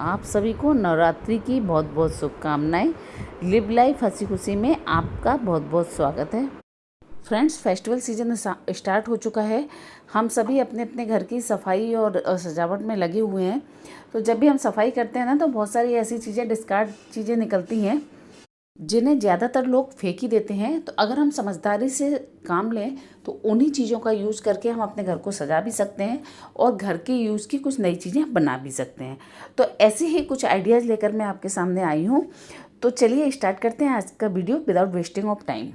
आप सभी को नवरात्रि की बहुत बहुत शुभकामनाएं। लिव लाइफ हंसी खुशी में आपका बहुत बहुत स्वागत है। फ्रेंड्स, फेस्टिवल सीजन स्टार्ट हो चुका है। हम सभी अपने अपने घर की सफाई और सजावट में लगे हुए हैं। तो जब भी हम सफाई करते हैं ना, तो बहुत सारी ऐसी चीज़ें, डिस्कार्ड चीज़ें निकलती हैं जिन्हें ज़्यादातर लोग फेंक ही देते हैं। तो अगर हम समझदारी से काम लें तो उन्हीं चीज़ों का यूज़ करके हम अपने घर को सजा भी सकते हैं और घर के यूज़ की कुछ नई चीज़ें बना भी सकते हैं। तो ऐसे ही कुछ आइडियाज़ लेकर मैं आपके सामने आई हूँ। तो चलिए स्टार्ट करते हैं आज का video without wasting of time.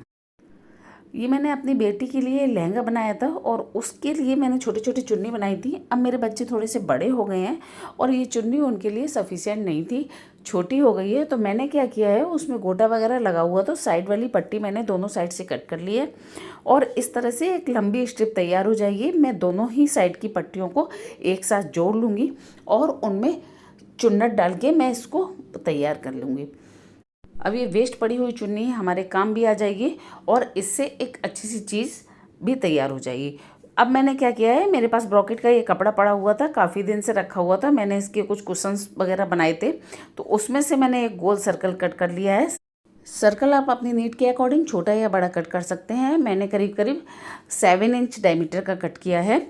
ये मैंने अपनी बेटी के लिए लहंगा बनाया था और उसके लिए मैंने छोटी छोटी चुन्नी बनाई थी। अब मेरे बच्चे थोड़े से बड़े हो गए हैं और ये चुन्नी उनके लिए सफिशिएंट नहीं थी, छोटी हो गई है। तो मैंने क्या किया है, उसमें गोटा वगैरह लगा हुआ तो साइड वाली पट्टी मैंने दोनों साइड से कट कर ली है और इस तरह से एक लंबी स्ट्रिप तैयार हो जाएगी। मैं दोनों ही साइड की पट्टियों को एक साथ जोड़ लूँगी और उनमें चुन्नट डाल के मैं इसको तैयार कर लूँगी। अब ये वेस्ट पड़ी हुई चुन्नी हमारे काम भी आ जाएगी और इससे एक अच्छी सी चीज़ भी तैयार हो जाएगी। अब मैंने क्या किया है, मेरे पास ब्रॉकेट का ये कपड़ा पड़ा हुआ था, काफ़ी दिन से रखा हुआ था। मैंने इसके कुछ कुशन्स वगैरह बनाए थे, तो उसमें से मैंने एक गोल सर्कल कट कर लिया है। सर्कल आप अपनी नीड के अकॉर्डिंग छोटा या बड़ा कट कर सकते हैं। मैंने करीब करीब 7 इंच डायमीटर का कट किया है।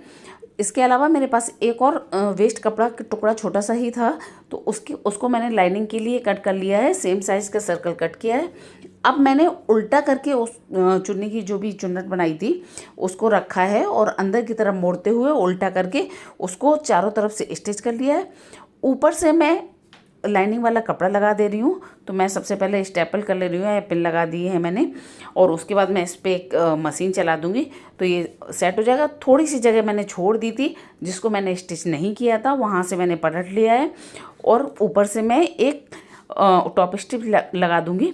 इसके अलावा मेरे पास एक और वेस्ट कपड़ा का टुकड़ा छोटा सा ही था, तो उसको मैंने लाइनिंग के लिए कट कर लिया है। सेम साइज़ का सर्कल कट किया है। अब मैंने उल्टा करके उस चुन्नी की जो भी चुन्नट बनाई थी उसको रखा है और अंदर की तरफ मोड़ते हुए उल्टा करके उसको चारों तरफ से स्टिच कर लिया है। ऊपर से मैं लाइनिंग वाला कपड़ा लगा दे रही हूँ। तो मैं सबसे पहले स्टेपल कर ले रही हूँ, पिन लगा दी है मैंने, और उसके बाद मैं इस पर एक मशीन चला दूँगी तो ये सेट हो जाएगा। थोड़ी सी जगह मैंने छोड़ दी थी जिसको मैंने स्टिच नहीं किया था, वहाँ से मैंने पलट लिया है और ऊपर से मैं एक टॉप स्टिच लगा दूँगी।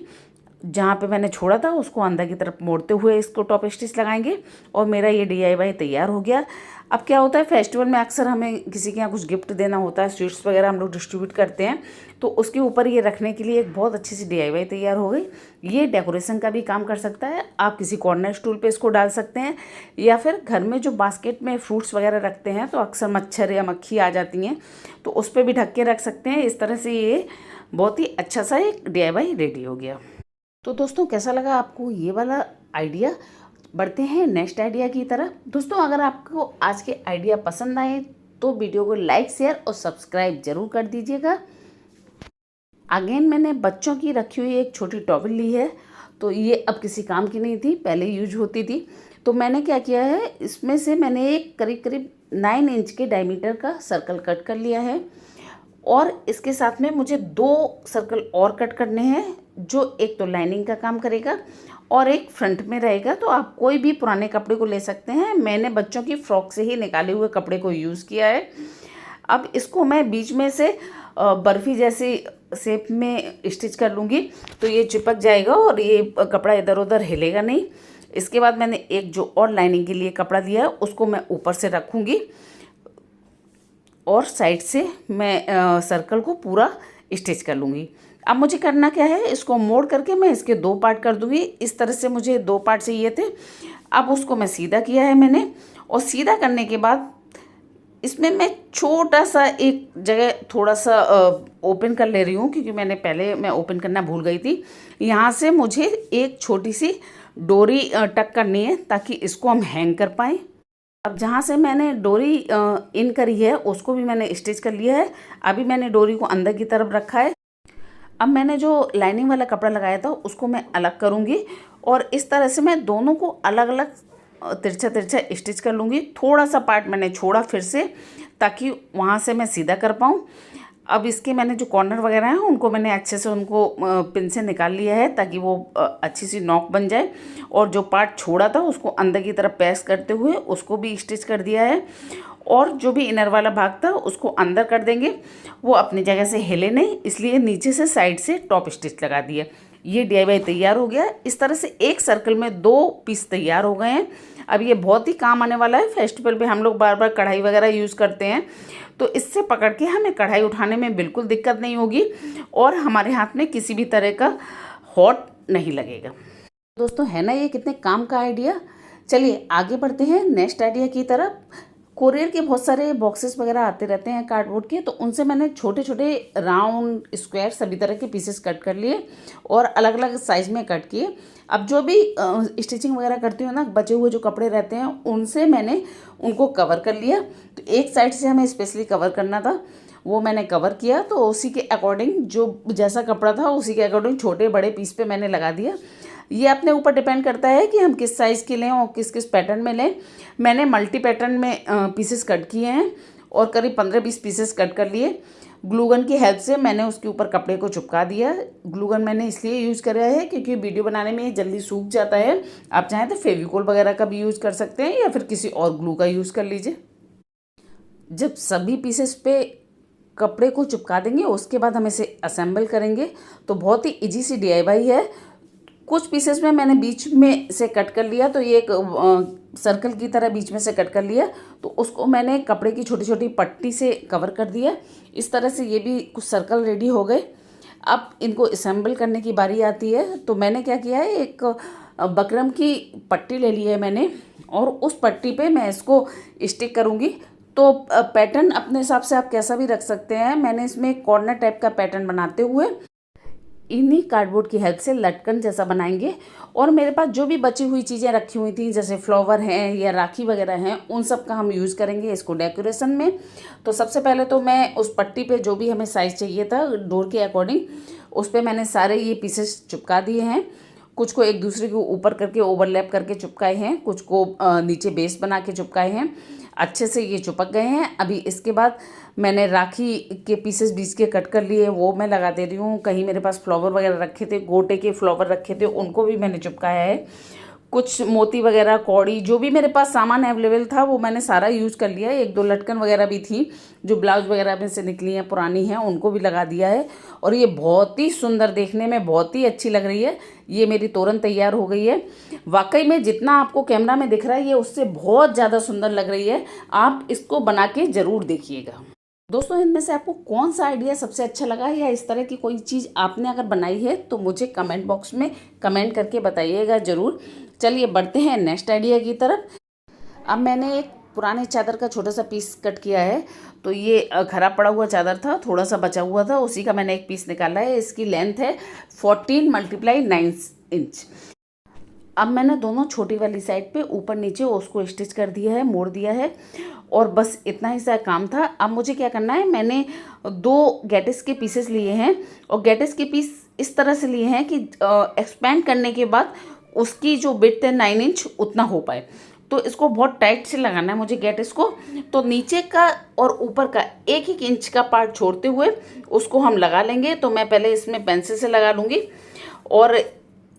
जहाँ पे मैंने छोड़ा था उसको अंदर की तरफ मोड़ते हुए इसको टॉप स्टिच लगाएंगे और मेरा ये DIY तैयार हो गया। अब क्या होता है, फेस्टिवल में अक्सर हमें किसी के यहाँ कुछ गिफ्ट देना होता है, स्वीट्स वगैरह हम लोग डिस्ट्रीब्यूट करते हैं, तो उसके ऊपर ये रखने के लिए एक बहुत अच्छी सी DIY तैयार हो गई। ये डेकोरेशन का भी काम कर सकता है। आप किसी कॉर्नर स्टूल पे इसको डाल सकते हैं या फिर घर में जो बास्केट में फ्रूट्स वगैरह रखते हैं तो अक्सर मच्छर या मक्खी आ जाती हैं, तो उस पर भी ढक के रख सकते हैं। इस तरह से ये बहुत ही अच्छा सा एक DIY रेडी हो गया। तो दोस्तों, कैसा लगा आपको ये वाला आइडिया? बढ़ते हैं नेक्स्ट आइडिया की तरफ। दोस्तों, अगर आपको आज के आइडिया पसंद आए तो वीडियो को लाइक, शेयर और सब्सक्राइब जरूर कर दीजिएगा। अगेन मैंने बच्चों की रखी हुई एक छोटी टॉवल ली है, तो ये अब किसी काम की नहीं थी, पहले यूज होती थी। तो मैंने क्या किया है, इसमें से मैंने एक करीब करीब 9 इंच के डायमीटर का सर्कल कट कर लिया है और इसके साथ में मुझे 2 सर्कल और कट करने हैं, जो एक तो लाइनिंग का काम करेगा और एक फ्रंट में रहेगा। तो आप कोई भी पुराने कपड़े को ले सकते हैं। मैंने बच्चों की फ्रॉक से ही निकाले हुए कपड़े को यूज़ किया है। अब इसको मैं बीच में से बर्फ़ी जैसी शेप में स्टिच कर लूँगी तो ये चिपक जाएगा और ये कपड़ा इधर उधर हिलेगा नहीं। इसके बाद मैंने एक जो और लाइनिंग के लिए कपड़ा लिया है उसको मैं ऊपर से रखूँगी और साइड से मैं सर्कल को पूरा स्टिच कर लूँगी। अब मुझे करना क्या है, इसको मोड़ करके मैं इसके 2 पार्ट कर दूँगी। इस तरह से मुझे 2 पार्ट चाहिए थे। अब उसको मैं सीधा किया है मैंने, और सीधा करने के बाद इसमें मैं छोटा सा एक जगह थोड़ा सा ओपन कर ले रही हूँ, क्योंकि मैं ओपन करना भूल गई थी। यहाँ से मुझे एक छोटी सी डोरी टक करनी है ताकि इसको हम हैंग कर पाएँ। अब जहाँ से मैंने डोरी इन करी है उसको भी मैंने स्टिच कर लिया है। अभी मैंने डोरी को अंदर की तरफ रखा है। अब मैंने जो लाइनिंग वाला कपड़ा लगाया था उसको मैं अलग करूँगी और इस तरह से मैं दोनों को अलग अलग तिरछा तिरछा स्टिच कर लूँगी। थोड़ा सा पार्ट मैंने छोड़ा फिर से, ताकि वहाँ से मैं सीधा कर पाऊँ। अब इसके मैंने जो कॉर्नर वगैरह हैं उनको मैंने अच्छे से उनको पिन से निकाल लिया है ताकि वो अच्छी सी नॉक बन जाए, और जो पार्ट छोड़ा था उसको अंदर की तरफ प्रेस करते हुए उसको भी स्टिच कर दिया है, और जो भी इनर वाला भाग था उसको अंदर कर देंगे, वो अपनी जगह से हिले नहीं, इसलिए नीचे से साइड से टॉप स्टिच लगा दिया। ये DIY तैयार हो गया। इस तरह से एक सर्कल में 2 पीस तैयार हो गए हैं। अब ये बहुत ही काम आने वाला है। फेस्टिवल पे हम लोग बार बार कढ़ाई वगैरह यूज़ करते हैं, तो इससे पकड़ के हमें कढ़ाई उठाने में बिल्कुल दिक्कत नहीं होगी और हमारे हाथ में किसी भी तरह का हॉट नहीं लगेगा। दोस्तों, है ना ये कितने काम का आइडिया? चलिए आगे बढ़ते हैं नेक्स्ट आइडिया की तरफ। कोरियर के बहुत सारे बॉक्सेस वगैरह आते रहते हैं कार्डबोर्ड के, तो उनसे मैंने छोटे छोटे राउंड स्क्वायर सभी तरह के पीसेस कट कर लिए और अलग अलग साइज़ में कट किए। अब जो भी स्टिचिंग वगैरह करती हूँ ना, बचे हुए जो कपड़े रहते हैं उनसे मैंने उनको कवर कर लिया। तो एक साइड से हमें स्पेशली कवर करना था, वो मैंने कवर किया। तो उसी के अकॉर्डिंग जो जैसा कपड़ा था उसी के अकॉर्डिंग छोटे बड़े पीस पे मैंने लगा दिया। ये अपने ऊपर डिपेंड करता है कि हम किस साइज़ के लें और किस किस पैटर्न में लें। मैंने मल्टी पैटर्न में पीसेस कट किए हैं और करीब 15-20 पीसेस कट कर लिए। ग्लूगन की हेल्प से मैंने उसके ऊपर कपड़े को चिपका दिया। ग्लूगन मैंने इसलिए यूज़ करा है क्योंकि वीडियो बनाने में ये जल्दी सूख जाता है। आप चाहें तो फेविकोल वगैरह का भी यूज़ कर सकते हैं या फिर किसी और ग्लू का यूज़ कर लीजिए। जब सभी पीसेस पे कपड़े को चिपका देंगे उसके बाद हम इसे असेंबल करेंगे। तो बहुत ही इजी सी DIY है। कुछ पीसेस में मैंने बीच में से कट कर लिया, तो ये एक सर्कल की तरह बीच में से कट कर लिया, तो उसको मैंने कपड़े की छोटी छोटी पट्टी से कवर कर दिया। इस तरह से ये भी कुछ सर्कल रेडी हो गए। अब इनको असेंबल करने की बारी आती है। तो मैंने क्या किया है, एक बकरम की पट्टी ले ली है मैंने और उस पट्टी पे मैं इसको स्टिक करूँगी। तो पैटर्न अपने हिसाब से आप कैसा भी रख सकते हैं। मैंने इसमें कॉर्नर टाइप का पैटर्न बनाते हुए इन्हीं कार्डबोर्ड की हेल्प से लटकन जैसा बनाएंगे। और मेरे पास जो भी बची हुई चीज़ें रखी हुई थी जैसे फ्लावर हैं या राखी वगैरह हैं, उन सब का हम यूज़ करेंगे इसको डेकोरेशन में। तो सबसे पहले तो मैं उस पट्टी पे जो भी हमें साइज़ चाहिए था डोर के अकॉर्डिंग, उस पर मैंने सारे ये पीसेस चिपका दिए हैं। कुछ को एक दूसरे के ऊपर करके ओवरलैप करके चिपकाए हैं, कुछ को नीचे बेस बना के चिपकाए हैं। अच्छे से ये चिपक गए हैं। अभी इसके बाद मैंने राखी के पीसेस बीच के कट कर लिए, वो मैं लगा दे रही हूँ। कहीं मेरे पास फ्लावर वगैरह रखे थे, गोटे के फ्लावर रखे थे, उनको भी मैंने चिपकाया है। कुछ मोती वगैरह, कौड़ी, जो भी मेरे पास सामान अवेलेबल था वो मैंने सारा यूज़ कर लिया है। 1-2 लटकन वगैरह भी थी जो ब्लाउज वगैरह में से निकली हैं, पुरानी हैं, उनको भी लगा दिया है। और ये बहुत ही सुंदर, देखने में बहुत ही अच्छी लग रही है। ये मेरी तोरण तैयार हो गई है। वाकई में जितना आपको कैमरा में दिख रहा है ये उससे बहुत ज़्यादा सुंदर लग रही है। आप इसको बना के ज़रूर देखिएगा। दोस्तों, इनमें से आपको कौन सा आइडिया सबसे अच्छा लगा, या इस तरह की कोई चीज़ आपने अगर बनाई है तो मुझे कमेंट बॉक्स में कमेंट करके बताइएगा ज़रूर। चलिए बढ़ते हैं नेक्स्ट आइडिया की तरफ। अब मैंने एक पुराने चादर का छोटा सा पीस कट किया है। तो ये खराब पड़ा हुआ चादर था, थोड़ा सा बचा हुआ था, उसी का मैंने एक पीस निकाला है। इसकी लेंथ है 14x9 इंच। अब मैंने दोनों छोटी वाली साइड पे ऊपर नीचे उसको स्टिच कर दिया है, मोड़ दिया है, और बस इतना ही सा काम था। अब मुझे क्या करना है, मैंने 2 गैटिस के पीसेस लिए हैं और गैटिस के पीस इस तरह से लिए हैं कि एक्सपेंड करने के बाद उसकी जो विड्थ है 9 इंच उतना हो पाए। तो इसको बहुत टाइट से लगाना है मुझे गैटिस को। तो नीचे का और ऊपर का 1-1 इंच का पार्ट छोड़ते हुए उसको हम लगा लेंगे। तो मैं पहले इसमें पेंसिल से लगा लूँगी और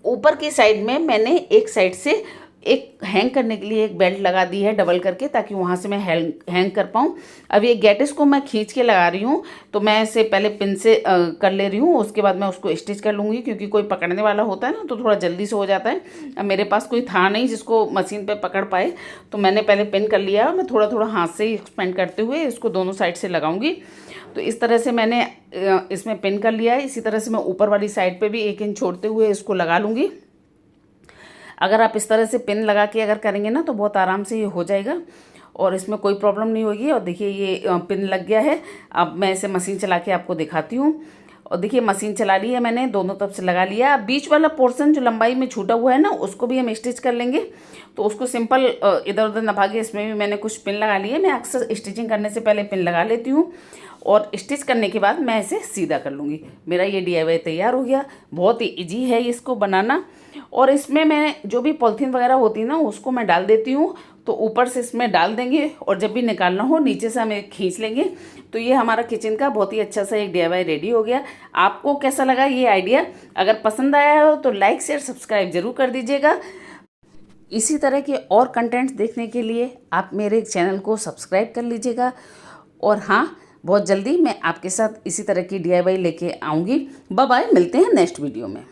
ऊपर की साइड में मैंने एक साइड से एक हैंग करने के लिए एक बेल्ट लगा दी है डबल करके, ताकि वहाँ से मैं हैंग कर पाऊँ। अब ये गैटिस को मैं खींच के लगा रही हूँ, तो मैं इसे पहले पिन से कर ले रही हूँ, उसके बाद मैं उसको स्टिच कर लूँगी। क्योंकि कोई पकड़ने वाला होता है ना तो थोड़ा जल्दी से हो जाता है। अब मेरे पास कोई था नहीं जिसको मशीन पर पकड़ पाए, तो मैंने पहले पिन कर लिया और मैं थोड़ा थोड़ा हाथ से ही एक्सपेंड करते हुए इसको दोनों साइड से लगाऊंगी। तो इस तरह से मैंने इसमें पिन कर लिया है। इसी तरह से मैं ऊपर वाली साइड पे भी 1 इंच छोड़ते हुए इसको लगा लूँगी। अगर आप इस तरह से पिन लगा के अगर करेंगे ना तो बहुत आराम से ये हो जाएगा और इसमें कोई प्रॉब्लम नहीं होगी। और देखिए ये पिन लग गया है। अब मैं इसे मशीन चला के आपको दिखाती हूँ। और देखिए मशीन चला ली है मैंने, दोनों तरफ से लगा लिया। अब बीच वाला पोर्शन जो लंबाई में छूटा हुआ है ना उसको भी हम स्टिच कर लेंगे। तो उसको सिंपल इधर उधर न भागे, इसमें भी मैंने कुछ पिन लगा लिए। मैं अक्सर स्टिचिंग करने से पहले पिन लगा लेती हूँ और स्टिच करने के बाद मैं इसे सीधा कर लूँगी। मेरा ये DIY तैयार हो गया। बहुत ही ईजी है इसको बनाना। और इसमें मैं जो भी पॉलिथीन वगैरह होती है ना उसको मैं डाल देती हूँ। तो ऊपर से इसमें डाल देंगे और जब भी निकालना हो नीचे से हमें खींच लेंगे। तो ये हमारा किचन का बहुत ही अच्छा सा एक DIY रेडी हो गया। आपको कैसा लगा ये आइडिया? अगर पसंद आया हो तो लाइक शेयर सब्सक्राइब जरूर कर दीजिएगा। इसी तरह के और कंटेंट्स देखने के लिए आप मेरे चैनल को सब्सक्राइब कर लीजिएगा। और हाँ, बहुत जल्दी मैं आपके साथ इसी तरह की DIY लेके आऊँगी। बाय बाय, मिलते हैं नेक्स्ट वीडियो में।